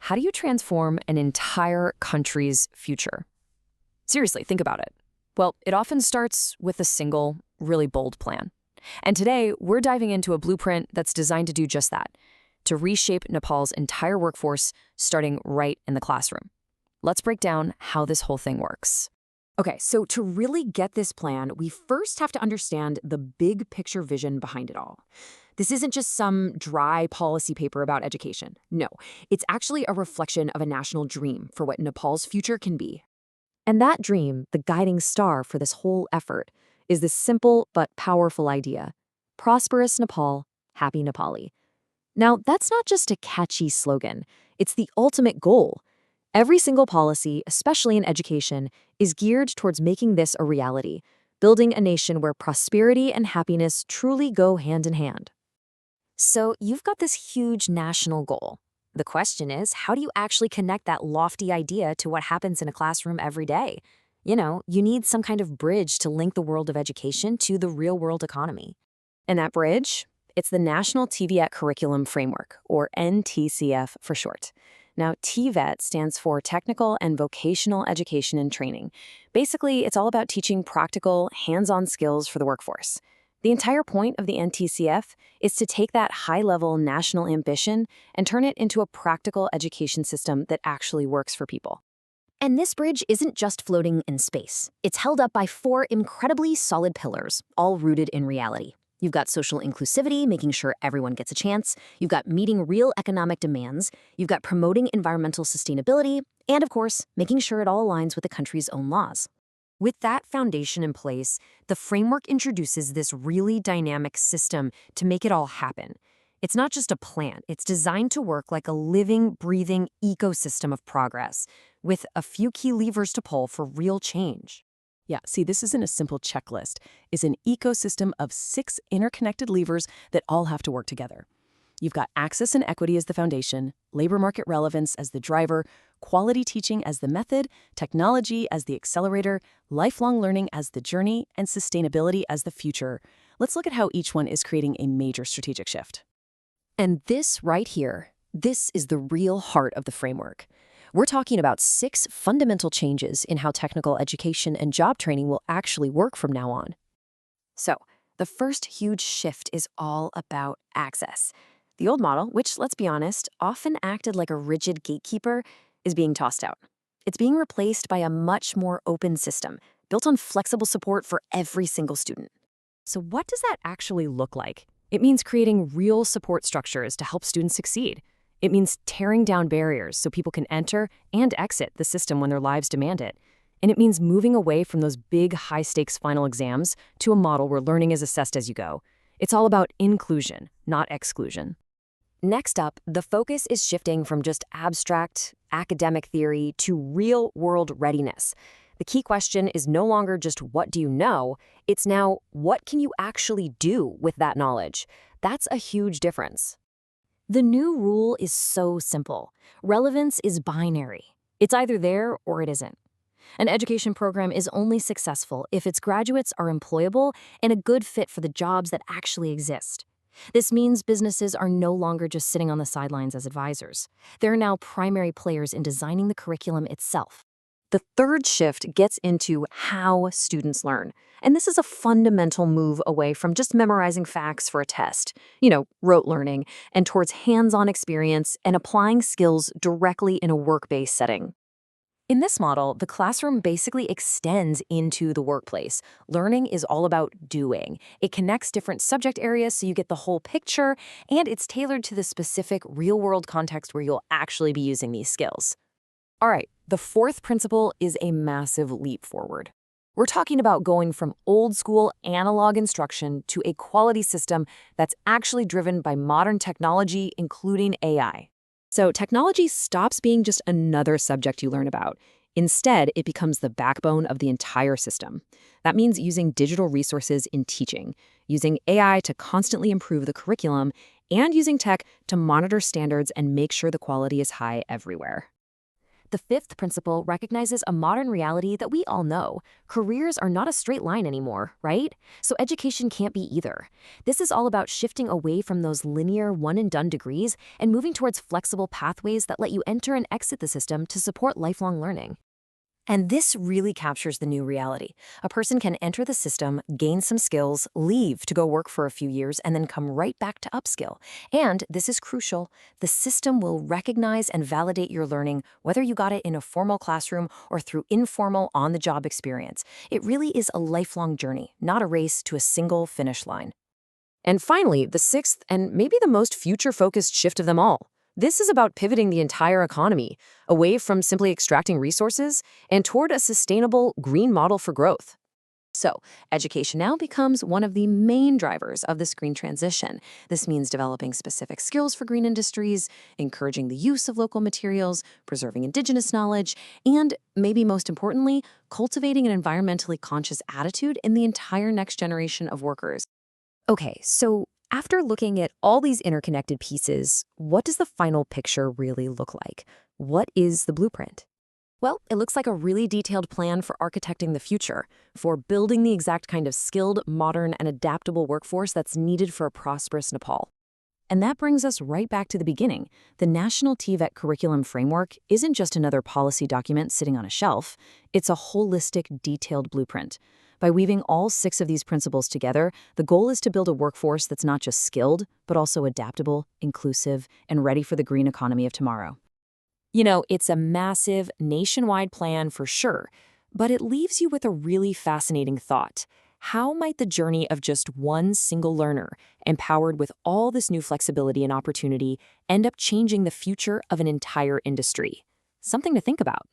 how do you transform an entire country's future? Seriously, think about it. Well, it often starts with a single, really bold plan. And today, we're diving into a blueprint that's designed to do just that, to reshape Nepal's entire workforce, starting right in the classroom. Let's break down how this whole thing works. Okay, so to really get this plan, we first have to understand the big picture vision behind it all. This isn't just some dry policy paper about education. No, it's actually a reflection of a national dream for what Nepal's future can be. And that dream, the guiding star for this whole effort, is this simple but powerful idea: Prosperous Nepal, Happy Nepali. Now, that's not just a catchy slogan. It's the ultimate goal. Every single policy, especially in education, is geared towards making this a reality, building a nation where prosperity and happiness truly go hand in hand. So you've got this huge national goal. The question is, how do you actually connect that lofty idea to what happens in a classroom every day? You need some kind of bridge to link the world of education to the real-world economy. And that bridge? It's the National TVET Curriculum Framework, or NTCF for short. Now, TVET stands for Technical and Vocational Education and Training. Basically, it's all about teaching practical, hands-on skills for the workforce. The entire point of the NTCF is to take that high-level national ambition and turn it into a practical education system that actually works for people. And this bridge isn't just floating in space. It's held up by 4 incredibly solid pillars, all rooted in reality. You've got social inclusivity, making sure everyone gets a chance. You've got meeting real economic demands. You've got promoting environmental sustainability. And of course, making sure it all aligns with the country's own laws. With that foundation in place, the framework introduces this really dynamic system to make it all happen. It's not just a plan. It's designed to work like a living, breathing ecosystem of progress, with a few key levers to pull for real change. Yeah, see, this isn't a simple checklist. It's an ecosystem of 6 interconnected levers that all have to work together. You've got access and equity as the foundation, labor market relevance as the driver, quality teaching as the method, technology as the accelerator, lifelong learning as the journey, and sustainability as the future. Let's look at how each one is creating a major strategic shift. And this right here, this is the real heart of the framework. We're talking about 6 fundamental changes in how technical education and job training will actually work from now on. So, the first huge shift is all about access. The old model, which, let's be honest, often acted like a rigid gatekeeper, is being tossed out. It's being replaced by a much more open system, built on flexible support for every single student. So what does that actually look like? It means creating real support structures to help students succeed. It means tearing down barriers so people can enter and exit the system when their lives demand it. And it means moving away from those big, high-stakes final exams to a model where learning is assessed as you go. It's all about inclusion, not exclusion. Next up, the focus is shifting from just abstract, academic theory to real-world readiness. The key question is no longer just what do you know, it's now what can you actually do with that knowledge? That's a huge difference. The new rule is so simple. Relevance is binary. It's either there or it isn't. An education program is only successful if its graduates are employable and a good fit for the jobs that actually exist. This means businesses are no longer just sitting on the sidelines as advisors. They're now primary players in designing the curriculum itself. The third shift gets into how students learn. And this is a fundamental move away from just memorizing facts for a test, rote learning, and towards hands-on experience and applying skills directly in a work-based setting. In this model, the classroom basically extends into the workplace. Learning is all about doing. It connects different subject areas so you get the whole picture, and it's tailored to the specific real-world context where you'll actually be using these skills. All right, the fourth principle is a massive leap forward. We're talking about going from old-school analog instruction to a quality system that's actually driven by modern technology, including AI. So technology stops being just another subject you learn about. Instead, it becomes the backbone of the entire system. That means using digital resources in teaching, using AI to constantly improve the curriculum, and using tech to monitor standards and make sure the quality is high everywhere. The fifth principle recognizes a modern reality that we all know. Careers are not a straight line anymore, right? So education can't be either. This is all about shifting away from those linear one-and-done degrees and moving towards flexible pathways that let you enter and exit the system to support lifelong learning. And this really captures the new reality. A person can enter the system, gain some skills, leave to go work for a few years, and then come right back to upskill. And this is crucial, the system will recognize and validate your learning, whether you got it in a formal classroom or through informal on-the-job experience. It really is a lifelong journey, not a race to a single finish line. And finally, the sixth and maybe the most future-focused shift of them all. This is about pivoting the entire economy away from simply extracting resources and toward a sustainable green model for growth. So, education now becomes one of the main drivers of this green transition. This means developing specific skills for green industries, encouraging the use of local materials, preserving indigenous knowledge, and, maybe most importantly, cultivating an environmentally conscious attitude in the entire next generation of workers. Okay, so after looking at all these interconnected pieces, what does the final picture really look like? What is the blueprint? Well, it looks like a really detailed plan for architecting the future, for building the exact kind of skilled, modern, and adaptable workforce that's needed for a prosperous Nepal. And that brings us right back to the beginning. The National TVET Curriculum Framework isn't just another policy document sitting on a shelf. It's a holistic, detailed blueprint. By weaving all 6 of these principles together, the goal is to build a workforce that's not just skilled, but also adaptable, inclusive, and ready for the green economy of tomorrow. You know, it's a massive, nationwide plan for sure, but it leaves you with a really fascinating thought. How might the journey of just one single learner, empowered with all this new flexibility and opportunity, end up changing the future of an entire industry? Something to think about.